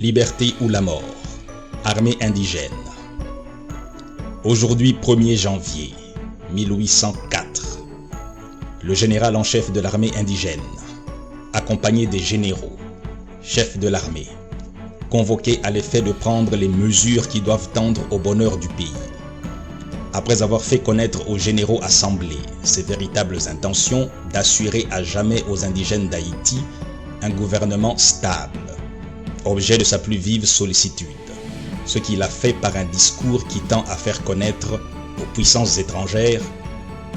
Liberté ou la mort. Armée indigène. Aujourd'hui 1er janvier 1804, le général en chef de l'armée indigène, accompagné des généraux, chefs de l'armée, convoqués à l'effet de prendre les mesures qui doivent tendre au bonheur du pays. Après avoir fait connaître aux généraux assemblés ses véritables intentions d'assurer à jamais aux indigènes d'Haïti un gouvernement stable, objet de sa plus vive sollicitude, ce qu'il a fait par un discours qui tend à faire connaître aux puissances étrangères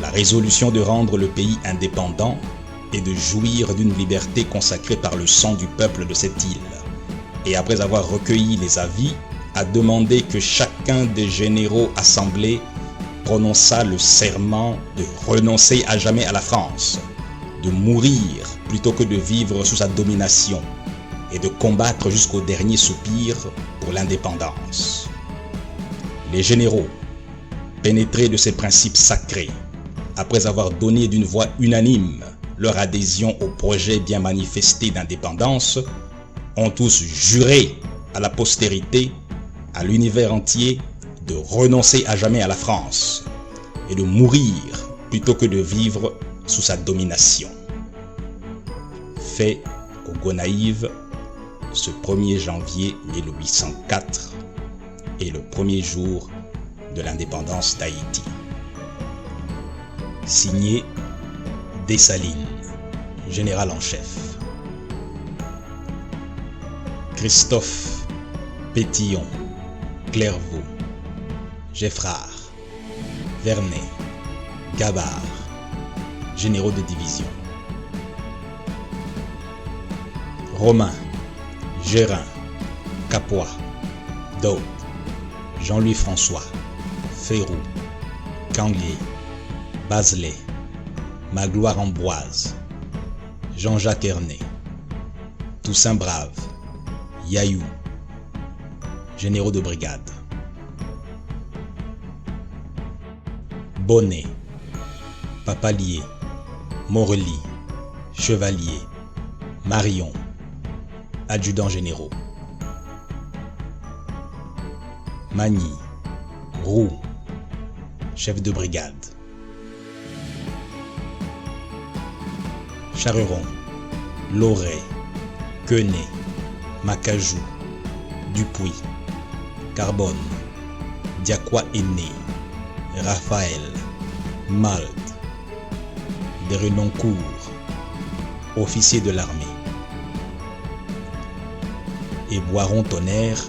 la résolution de rendre le pays indépendant et de jouir d'une liberté consacrée par le sang du peuple de cette île. Et après avoir recueilli les avis, a demandé que chacun des généraux assemblés prononçât le serment de renoncer à jamais à la France, de mourir plutôt que de vivre sous sa domination et de combattre jusqu'au dernier soupir pour l'indépendance. Les généraux, pénétrés de ces principes sacrés, après avoir donné d'une voix unanime leur adhésion au projet bien manifesté d'indépendance, ont tous juré à la postérité, à l'univers entier, de renoncer à jamais à la France et de mourir plutôt que de vivre sous sa domination. Fait au Gonaïves ce 1er janvier 1804 et le premier jour de l'indépendance d'Haïti. Signé Dessalines, général en chef. Christophe Pétillon, Clairvaux, Geffrard, Vernet, Gabard, généraux de division. Romain, Gérin, Capois, Daude, Jean-Louis François, Féroux, Canglier, Bazelet, Magloire Ambroise, Jean-Jacques Ernest, Toussaint Brave, Yaïou, généraux de brigade. Bonnet, Papalier, Morely, Chevalier, Marion, adjudants généraux. Magny, Roux, chef de brigade. Charreron, Loret, Quenet, Macajou, Dupuis, Carbone, Diaqua Aîné, Raphaël, Malte, Desrenoncourt, officier de l'armée, et Boiron-Tonnerre,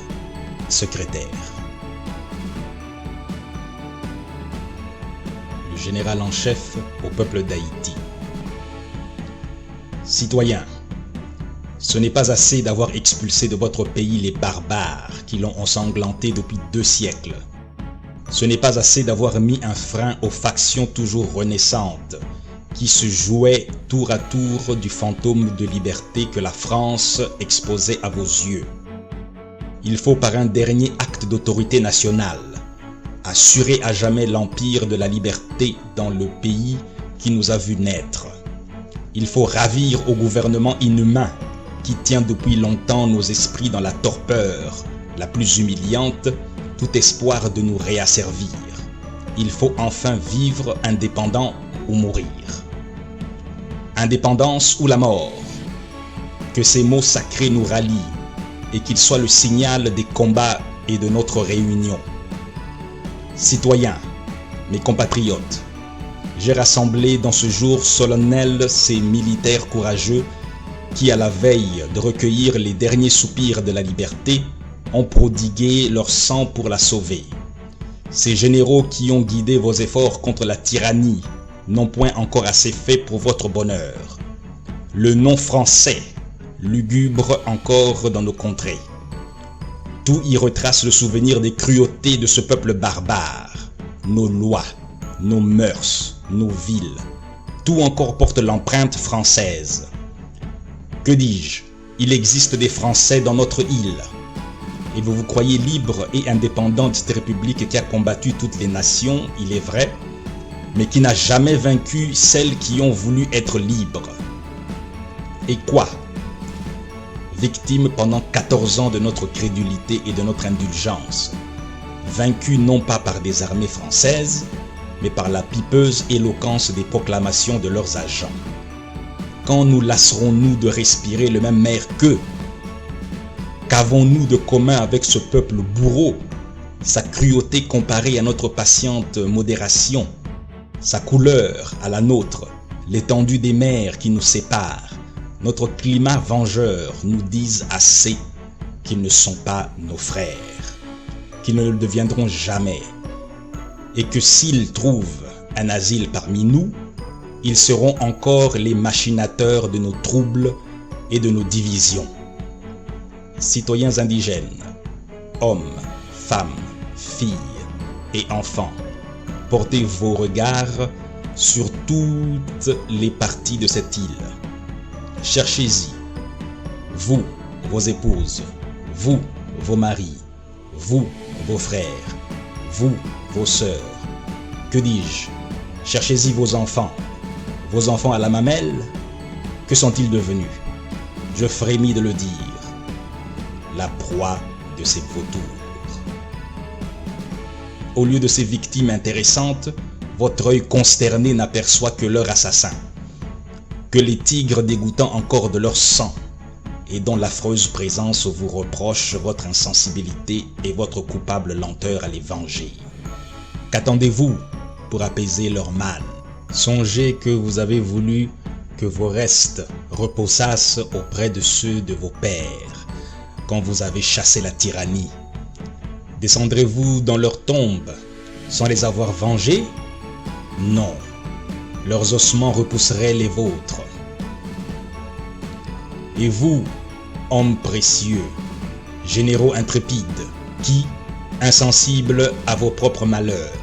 secrétaire. Le général en chef au peuple d'Haïti. Citoyens, ce n'est pas assez d'avoir expulsé de votre pays les barbares qui l'ont ensanglanté depuis 2 siècles. Ce n'est pas assez d'avoir mis un frein aux factions toujours renaissantes qui se jouaient tour à tour du fantôme de liberté que la France exposait à vos yeux. Il faut par un dernier acte d'autorité nationale assurer à jamais l'empire de la liberté dans le pays qui nous a vus naître. Il faut ravir au gouvernement inhumain qui tient depuis longtemps nos esprits dans la torpeur la plus humiliante tout espoir de nous réasservir. Il faut enfin vivre indépendant ou mourir. Indépendance ou la mort. Que ces mots sacrés nous rallient et qu'ils soient le signal des combats et de notre réunion. Citoyens, mes compatriotes, j'ai rassemblé dans ce jour solennel ces militaires courageux qui, à la veille de recueillir les derniers soupirs de la liberté, ont prodigué leur sang pour la sauver. Ces généraux qui ont guidé vos efforts contre la tyrannie n'ont point encore assez fait pour votre bonheur. Le nom français, lugubre encore dans nos contrées. Tout y retrace le souvenir des cruautés de ce peuple barbare. Nos lois, nos mœurs, nos villes, tout encore porte l'empreinte française. Que dis-je? Il existe des Français dans notre île. Et vous vous croyez libre et indépendant de cette république qui a combattu toutes les nations, il est vrai, mais qui n'a jamais vaincu celles qui ont voulu être libres. Et quoi? victimes pendant 14 ans de notre crédulité et de notre indulgence, vaincus non pas par des armées françaises, mais par la pipeuse éloquence des proclamations de leurs agents. Quand nous lasserons-nous de respirer le même air qu'eux? Qu'avons-nous de commun avec ce peuple bourreau? Sa cruauté comparée à notre patiente modération, sa couleur à la nôtre, l'étendue des mers qui nous séparent, notre climat vengeur nous disent assez qu'ils ne sont pas nos frères, qu'ils ne le deviendront jamais, et que s'ils trouvent un asile parmi nous, ils seront encore les machinateurs de nos troubles et de nos divisions. Citoyens indigènes, hommes, femmes, filles et enfants, portez vos regards sur toutes les parties de cette île. Cherchez-y, vous, vos épouses, vous, vos maris, vous, vos frères, vous, vos sœurs. Que dis-je? Cherchez-y vos enfants à la mamelle. Que sont-ils devenus? Je frémis de le dire. La proie de ces vautours. Au lieu de ces victimes intéressantes, votre œil consterné n'aperçoit que leur assassin, que les tigres dégoûtant encore de leur sang, et dont l'affreuse présence vous reproche votre insensibilité et votre coupable lenteur à les venger. Qu'attendez-vous pour apaiser leur mal? Songez que vous avez voulu que vos restes reposassent auprès de ceux de vos pères, quand vous avez chassé la tyrannie. Descendrez-vous dans leurs tombes sans les avoir vengés? Non, leurs ossements repousseraient les vôtres. Et vous, hommes précieux, généraux intrépides, qui, insensibles à vos propres malheurs,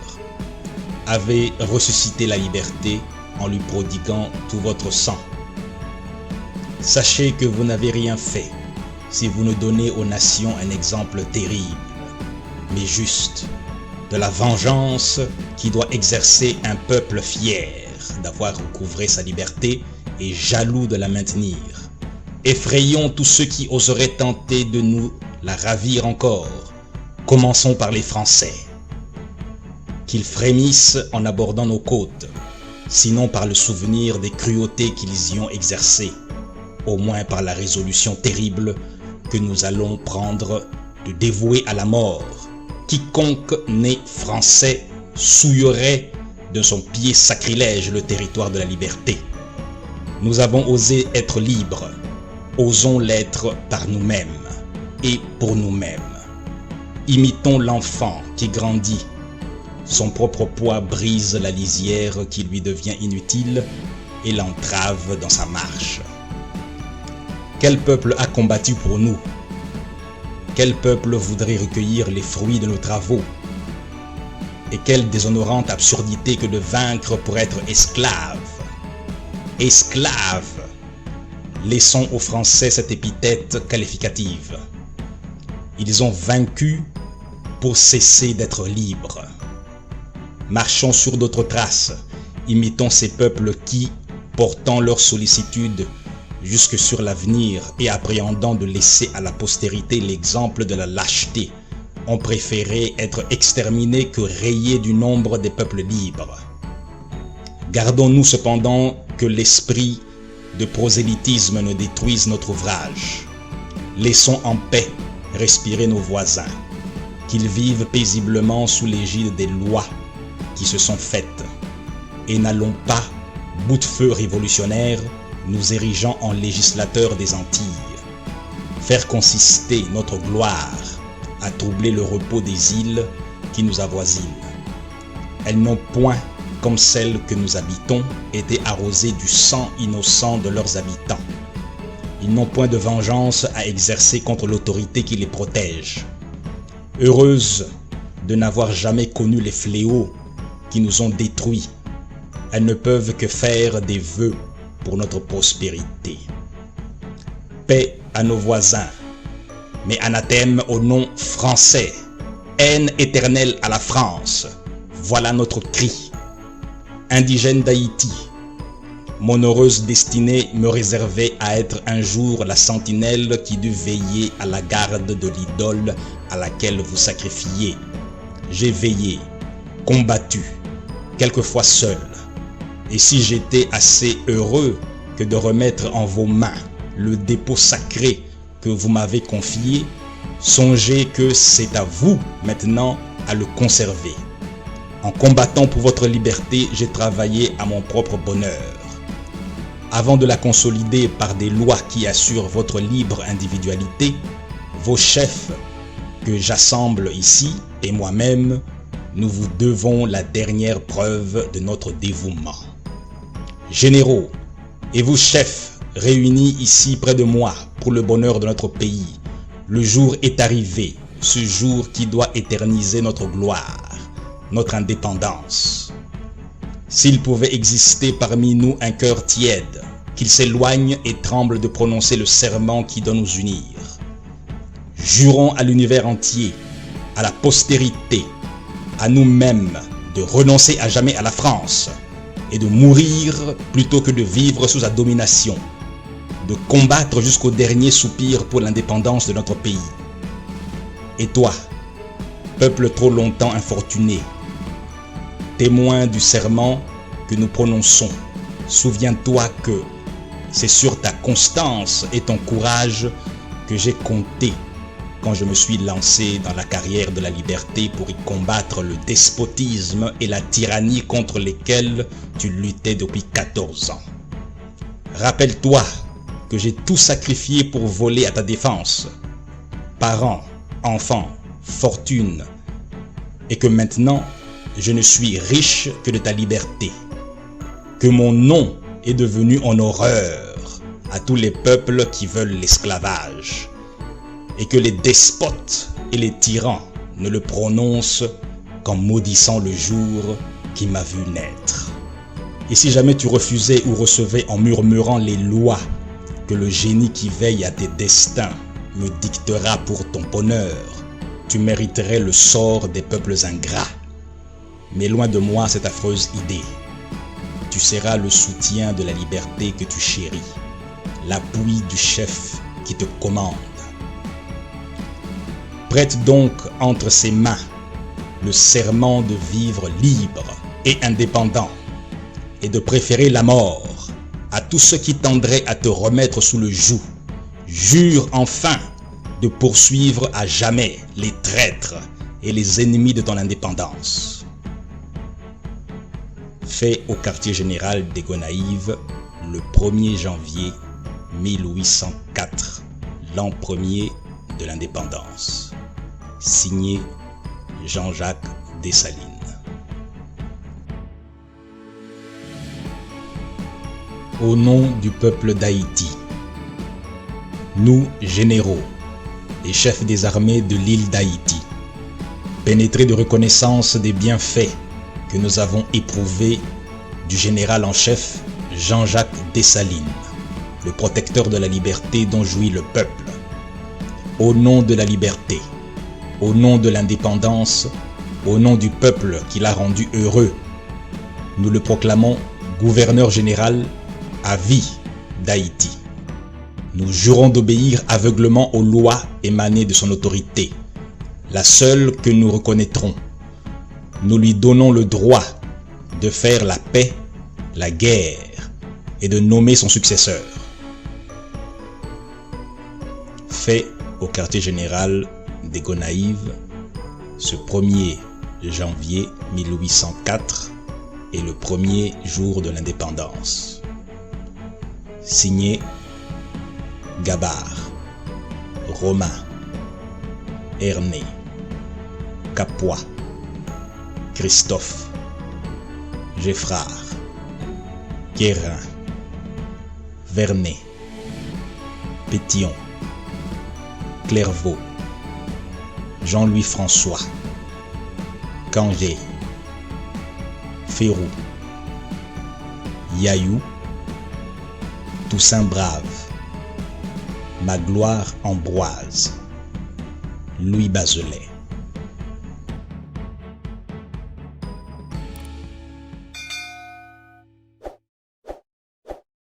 avez ressuscité la liberté en lui prodiguant tout votre sang. Sachez que vous n'avez rien fait si vous ne donnez aux nations un exemple terrible, mais juste, de la vengeance qui doit exercer un peuple fier d'avoir recouvré sa liberté et jaloux de la maintenir. Effrayons tous ceux qui oseraient tenter de nous la ravir encore. Commençons par les Français. Qu'ils frémissent en abordant nos côtes, sinon par le souvenir des cruautés qu'ils y ont exercées, au moins par la résolution terrible que nous allons prendre de dévouer à la mort quiconque né français souillerait de son pied sacrilège le territoire de la liberté. Nous avons osé être libres, osons l'être par nous-mêmes et pour nous-mêmes. Imitons l'enfant qui grandit. Son propre poids brise la lisière qui lui devient inutile et l'entrave dans sa marche. Quel peuple a combattu pour nous? Quel peuple voudrait recueillir les fruits de nos travaux? Et quelle déshonorante absurdité que de vaincre pour être esclave. Esclave! Laissons aux Français cette épithète qualificative. Ils ont vaincu pour cesser d'être libres. Marchons sur d'autres traces, imitons ces peuples qui, portant leur sollicitude jusque sur l'avenir et appréhendant de laisser à la postérité l'exemple de la lâcheté, ont préféré être exterminés que rayés du nombre des peuples libres. Gardons-nous cependant que l'esprit de prosélytisme ne détruise notre ouvrage. Laissons en paix respirer nos voisins, qu'ils vivent paisiblement sous l'égide des lois qui se sont faites, et n'allons pas, bout de feu révolutionnaire, nous érigeant en législateurs des Antilles, faire consister notre gloire à troubler le repos des îles qui nous avoisinent. Elles n'ont point, comme celles que nous habitons, été arrosées du sang innocent de leurs habitants. Ils n'ont point de vengeance à exercer contre l'autorité qui les protège. Heureuses de n'avoir jamais connu les fléaux qui nous ont détruits, elles ne peuvent que faire des vœux pour notre prospérité. Paix à nos voisins, mais anathème au nom français. Haine éternelle à la France, voilà notre cri. Indigènes d'Haïti, mon heureuse destinée me réservait à être un jour la sentinelle qui dut veiller à la garde de l'idole à laquelle vous sacrifiez. J'ai veillé, combattu, quelquefois seul. Et si j'étais assez heureux que de remettre en vos mains le dépôt sacré que vous m'avez confié, songez que c'est à vous maintenant à le conserver. En combattant pour votre liberté, j'ai travaillé à mon propre bonheur. Avant de la consolider par des lois qui assurent votre libre individualité, vos chefs que j'assemble ici et moi-même, nous vous devons la dernière preuve de notre dévouement. Généraux, et vous chefs réunis ici près de moi pour le bonheur de notre pays, le jour est arrivé, ce jour qui doit éterniser notre gloire, notre indépendance. S'il pouvait exister parmi nous un cœur tiède, qu'il s'éloigne et tremble de prononcer le serment qui doit nous unir. Jurons à l'univers entier, à la postérité, à nous-mêmes, de renoncer à jamais à la France et de mourir plutôt que de vivre sous sa domination, de combattre jusqu'au dernier soupir pour l'indépendance de notre pays. Et toi, peuple trop longtemps infortuné, témoin du serment que nous prononçons, souviens-toi que c'est sur ta constance et ton courage que j'ai compté quand je me suis lancé dans la carrière de la liberté pour y combattre le despotisme et la tyrannie contre lesquels tu luttais depuis 14 ans. Rappelle-toi que j'ai tout sacrifié pour voler à ta défense, parents, enfants, fortune, et que maintenant je ne suis riche que de ta liberté, que mon nom est devenu en horreur à tous les peuples qui veulent l'esclavage, et que les despotes et les tyrans ne le prononcent qu'en maudissant le jour qui m'a vu naître. Et si jamais tu refusais ou recevais en murmurant les lois que le génie qui veille à tes destins me dictera pour ton bonheur, tu mériterais le sort des peuples ingrats. Mais loin de moi cette affreuse idée. Tu seras le soutien de la liberté que tu chéris, l'appui du chef qui te commande. Prête donc entre ses mains le serment de vivre libre et indépendant et de préférer la mort à tous ceux qui tendraient à te remettre sous le joug. Jure enfin de poursuivre à jamais les traîtres et les ennemis de ton indépendance. Fait au quartier général des Gonaïves le 1er janvier 1804, l'an premier de l'indépendance. Signé Jean-Jacques Dessalines. Au nom du peuple d'Haïti, nous, généraux et chefs des armées de l'île d'Haïti, pénétrés de reconnaissance des bienfaits que nous avons éprouvés du général en chef Jean-Jacques Dessalines, le protecteur de la liberté dont jouit le peuple, au nom de la liberté, au nom de l'indépendance, au nom du peuple qui l'a rendu heureux, nous le proclamons gouverneur général à vie d'Haïti. Nous jurons d'obéir aveuglement aux lois émanées de son autorité, la seule que nous reconnaîtrons. Nous lui donnons le droit de faire la paix, la guerre et de nommer son successeur. Fait au quartier général des Gonaïves ce 1er janvier 1804 et le premier jour de l'indépendance. Signé Gabard, Romain, Ernée, Capois, Christophe, Geffrard, Guérin, Vernet, Pétillon, Clairvaux, Jean-Louis François, Cangé, Férou, Yaïou, Toussaint Brave, Magloire Ambroise, Louis Bazelet.